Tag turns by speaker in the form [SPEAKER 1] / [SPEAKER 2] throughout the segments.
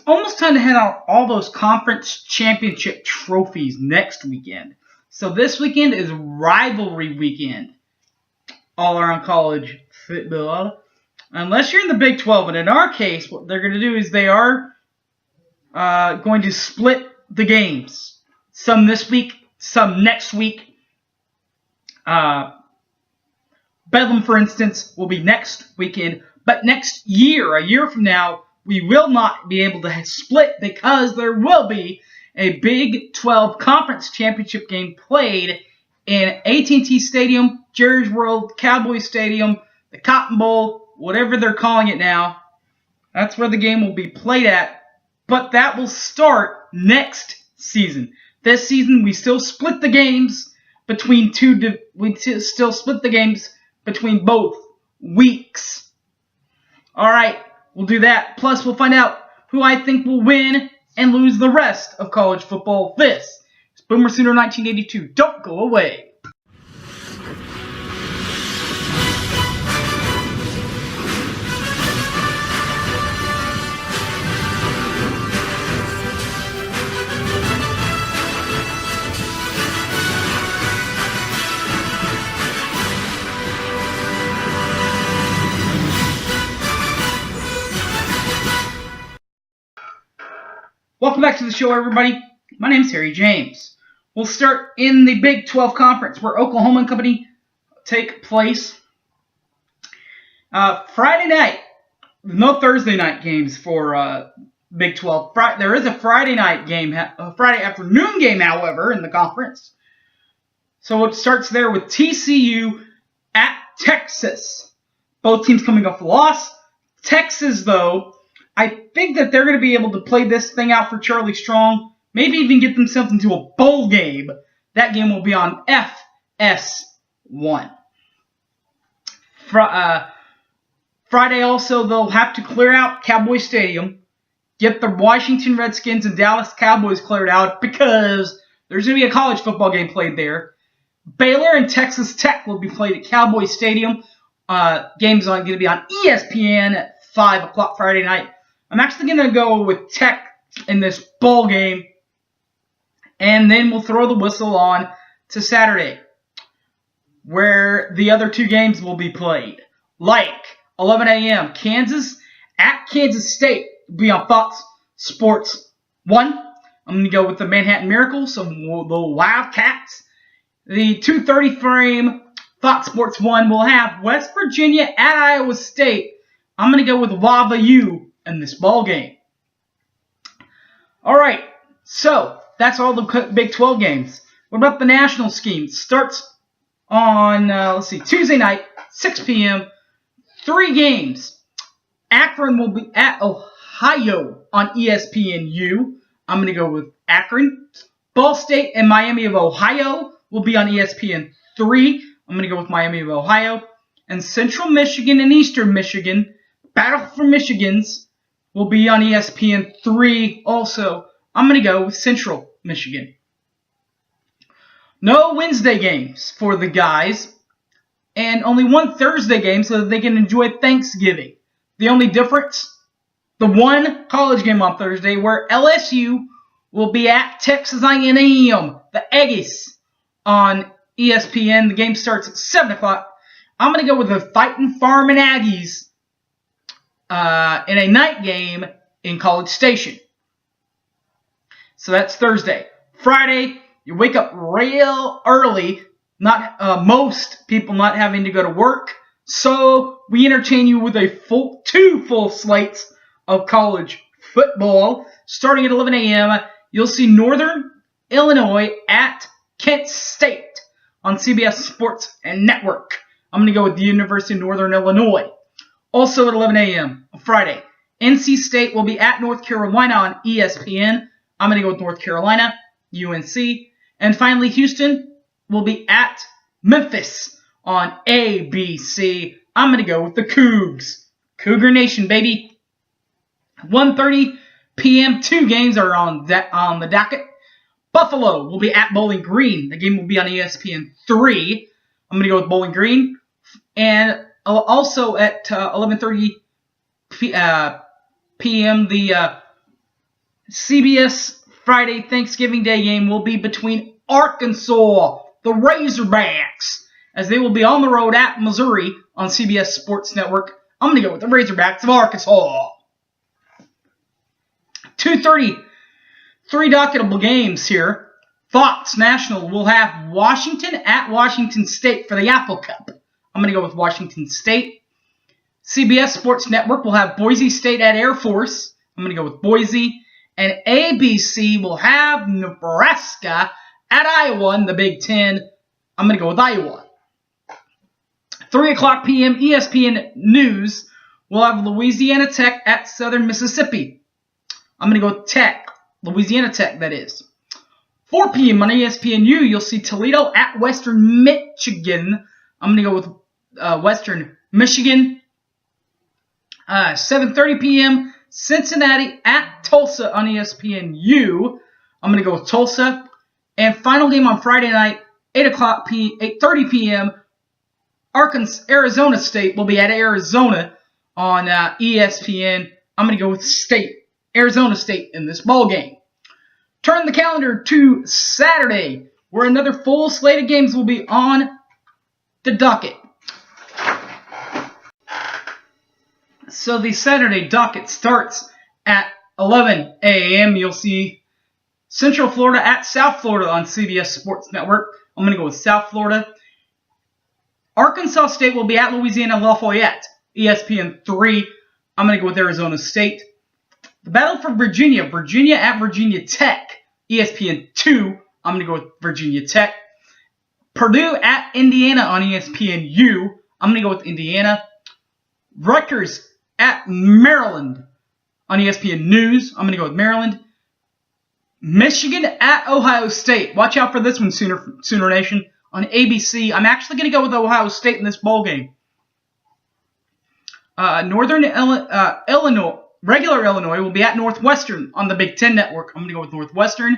[SPEAKER 1] almost time to hand out all those conference championship trophies next weekend. So this weekend is rivalry weekend all around college football. Unless you're in the Big 12, and in our case, what they're going to do is they are going to split the games. Some this week, some next week. Bedlam, for instance, will be next weekend. But next year, a year from now, we will not be able to split because there will be a Big 12 Conference Championship game played in AT&T Stadium, Jerry's World, Cowboy Stadium, the Cotton Bowl, whatever they're calling it now. That's where the game will be played at. But that will start next season. This season, we still split the games between between both weeks. All right, we'll do that. Plus, we'll find out who I think will win and lose the rest of college football. This is Boomer Sooner 1982. Don't go away. Welcome back to the show, everybody. My name's Harry James. We'll start in the Big 12 Conference, where Oklahoma and company take place. Friday night. No Thursday night games for Big 12. There is a Friday night game, a Friday afternoon game, however, in the conference. So it starts there with TCU at Texas. Both teams coming off a loss. Texas, though, I think that they're going to be able to play this thing out for Charlie Strong. Maybe even get themselves into a bowl game. That game will be on FS1. Friday also, they'll have to clear out Cowboy Stadium. Get the Washington Redskins and Dallas Cowboys cleared out because there's going to be a college football game played there. Baylor and Texas Tech will be played at Cowboy Stadium. Game's going to be on ESPN at 5 o'clock Friday night. I'm actually going to go with Tech in this bowl game. And then we'll throw the whistle on to Saturday, where the other two games will be played. Like 11 a.m. Kansas at Kansas State will be on Fox Sports 1. I'm going to go with the Manhattan Miracle, so the Wildcats. The 2:30 frame Fox Sports 1 will have West Virginia at Iowa State. I'm going to go with Lava U in this ball game. All right, so that's all the Big 12 games. What about the national scheme? Starts on, Tuesday night, 6 p.m., 3 games. Akron will be at Ohio on ESPNU. I'm going to go with Akron. Ball State and Miami of Ohio will be on ESPN 3. I'm going to go with Miami of Ohio. And Central Michigan and Eastern Michigan, Battle for Michigans, will be on ESPN 3 also. I'm going to go with Central Michigan. No Wednesday games for the guys, and only one Thursday game so that they can enjoy Thanksgiving. The only difference, the one college game on Thursday where LSU will be at Texas A&M, the Aggies, on ESPN. The game starts at 7 o'clock. I'm going to go with the Fightin' Farmin' Aggies in a night game in College Station. So that's Thursday. Friday, you wake up real early, most people not having to go to work, so we entertain you with two full slates of college football. Starting at 11 a.m., you'll see Northern Illinois at Kent State on CBS Sports and Network. I'm going to go with the University of Northern Illinois. Also at 11 a.m. on Friday, NC State will be at North Carolina on ESPN. I'm going to go with North Carolina, UNC. And finally, Houston will be at Memphis on ABC. I'm going to go with the Cougs. Cougar Nation, baby. 1:30 p.m. 2 games are on the docket. Buffalo will be at Bowling Green. The game will be on ESPN 3. I'm going to go with Bowling Green. And also at 11:30 p.m., the CBS Friday Thanksgiving Day game will be between Arkansas, the Razorbacks, as they will be on the road at Missouri on CBS Sports Network. I'm going to go with the Razorbacks of Arkansas. 2:30, three docketable games here. Fox National will have Washington at Washington State for the Apple Cup. I'm going to go with Washington State. CBS Sports Network will have Boise State at Air Force. I'm going to go with Boise. And ABC will have Nebraska at Iowa in the Big Ten. I'm going to go with Iowa. 3 o'clock p.m. ESPN News will have Louisiana Tech at Southern Mississippi. I'm going to go with Tech. Louisiana Tech, that is. 4 p.m. on ESPNU, you'll see Toledo at Western Michigan. I'm going to go with Western Michigan. 7:30 p.m. Cincinnati at Tulsa on ESPNU. I'm going to go with Tulsa. And final game on Friday night, 8:30 p.m. Arizona State will be at Arizona on ESPN. I'm going to go with Arizona State in this ball game. Turn the calendar to Saturday, where another full slate of games will be on the docket. So the Saturday docket starts at 11 a.m. You'll see Central Florida at South Florida on CBS Sports Network. I'm going to go with South Florida. Arkansas State will be at Louisiana Lafayette, ESPN 3. I'm going to go with Arizona State. The battle for Virginia at Virginia Tech, ESPN 2. I'm going to go with Virginia Tech. Purdue at Indiana on ESPNU. I'm going to go with Indiana. Rutgers at Maryland on ESPN News. I'm going to go with Maryland. Michigan at Ohio State. Watch out for this one, Sooner Nation. On ABC, I'm actually going to go with Ohio State in this bowl game. Northern Illinois, regular Illinois, will be at Northwestern on the Big Ten Network. I'm going to go with Northwestern.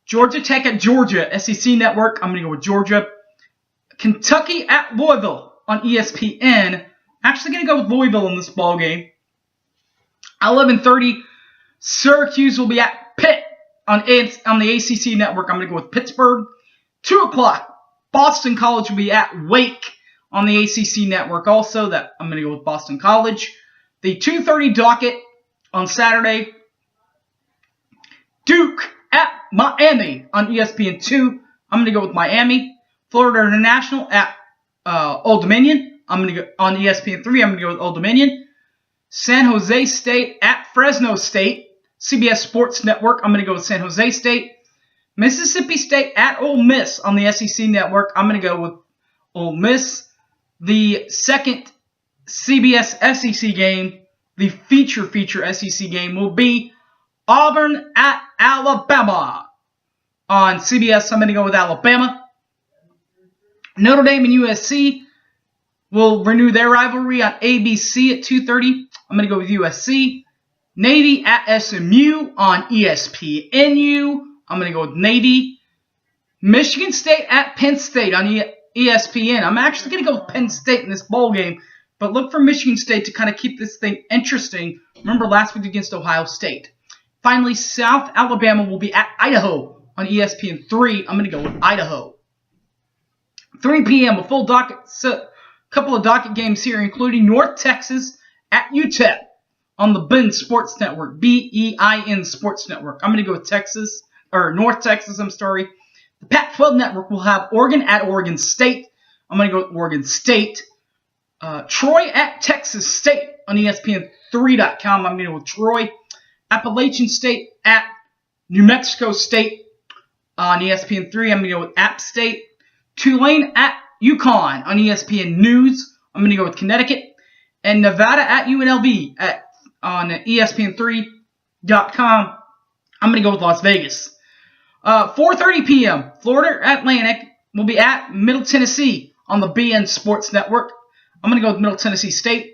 [SPEAKER 1] Georgia Tech at Georgia, SEC Network. I'm going to go with Georgia. Kentucky at Louisville on ESPN. Actually going to go with Louisville in this ball game. 11:30, Syracuse will be at Pitt on the ACC Network. I'm going to go with Pittsburgh. 2 o'clock, Boston College will be at Wake on the ACC Network. Also, that I'm going to go with Boston College. The 2:30 docket on Saturday, Duke at Miami on ESPN 2. I'm going to go with Miami. Florida International at Old Dominion. I'm going to go on ESPN 3. I'm going to go with Old Dominion. San Jose State at Fresno State, CBS Sports Network. I'm going to go with San Jose State. Mississippi State at Ole Miss on the SEC Network. I'm going to go with Ole Miss. The second CBS SEC game, the feature SEC game, will be Auburn at Alabama on CBS. I'm going to go with Alabama. Notre Dame and USC will renew their rivalry on ABC at 2:30. I'm going to go with USC. Navy at SMU on ESPNU. I'm going to go with Navy. Michigan State at Penn State on ESPN. I'm actually going to go with Penn State in this bowl game, but look for Michigan State to kind of keep this thing interesting. Remember last week against Ohio State. Finally, South Alabama will be at Idaho on ESPN 3. I'm going to go with Idaho. 3 p.m. a full docket, couple of docket games here, including North Texas at UTEP on the BEIN Sports Network, BEIN Sports Network. I'm going to go with North Texas, The Pac-12 Network will have Oregon at Oregon State. I'm going to go with Oregon State. Troy at Texas State on ESPN3.com. I'm going to go with Troy. Appalachian State at New Mexico State on ESPN3. I'm going to go with App State. Tulane at UConn on ESPN News. I'm going to go with Connecticut. And Nevada at UNLV on ESPN3.com. I'm going to go with Las Vegas. 4:30 p.m. Florida Atlantic will be at Middle Tennessee on the BN Sports Network. I'm going to go with Middle Tennessee State.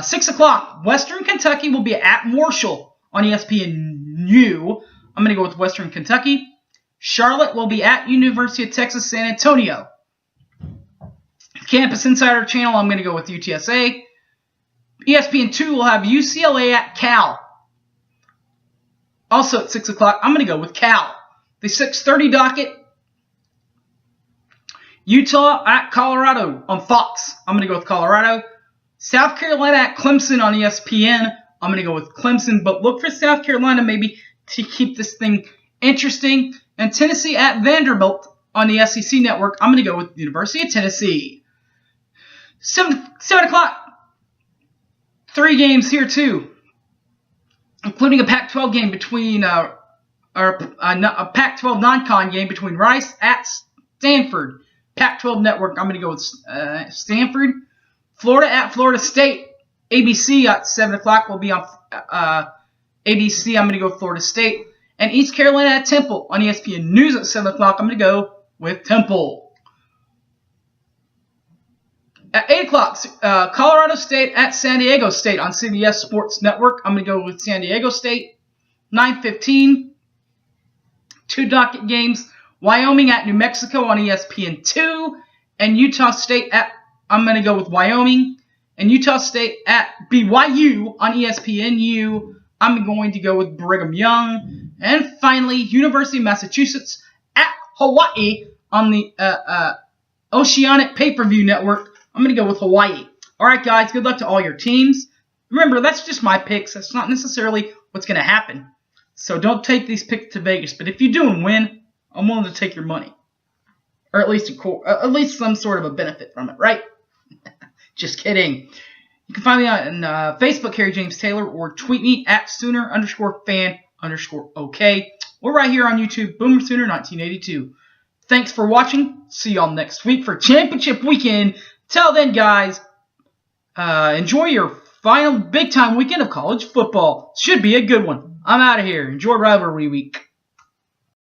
[SPEAKER 1] 6 o'clock, Western Kentucky will be at Marshall on ESPNU. I'm going to go with Western Kentucky. Charlotte will be at University of Texas San Antonio. Campus Insider Channel, I'm going to go with UTSA. ESPN2 will have UCLA at Cal. Also at 6 o'clock, I'm going to go with Cal. The 6:30 docket, Utah at Colorado on Fox. I'm going to go with Colorado. South Carolina at Clemson on ESPN. I'm going to go with Clemson, but look for South Carolina maybe to keep this thing interesting. And Tennessee at Vanderbilt on the SEC network. I'm going to go with the University of Tennessee. 7 o'clock. 3 games here too, including a Pac-12 game between a Pac-12 non-con game between Rice at Stanford. Pac-12 network. I'm going to go with Stanford. Florida at Florida State. ABC at 7 o'clock will be on ABC. I'm going to go with Florida State. And East Carolina at Temple on ESPN News at 7 o'clock. I'm going to go with Temple. At 8 o'clock, Colorado State at San Diego State on CBS Sports Network. I'm going to go with San Diego State. 9:15, 2 docket games. Wyoming at New Mexico on ESPN2. And Utah State at, I'm going to go with Wyoming. And Utah State at BYU on ESPNU. I'm going to go with Brigham Young. And finally, University of Massachusetts at Hawaii on the Oceanic Pay-Per-View Network. I'm going to go with Hawaii. All right, guys, good luck to all your teams. Remember, that's just my picks. That's not necessarily what's going to happen. So don't take these picks to Vegas. But if you do and win, I'm willing to take your money. Or at least some sort of a benefit from it, right? Just kidding. You can find me on Facebook, Harry James Taylor, or tweet me at Sooner_fan_OK. Or right here on YouTube, Boomer Sooner 1982. Thanks for watching. See y'all next week for Championship Weekend. Till then, guys, enjoy your final big-time weekend of college football. Should be a good one. I'm out of here. Enjoy Rivalry Week.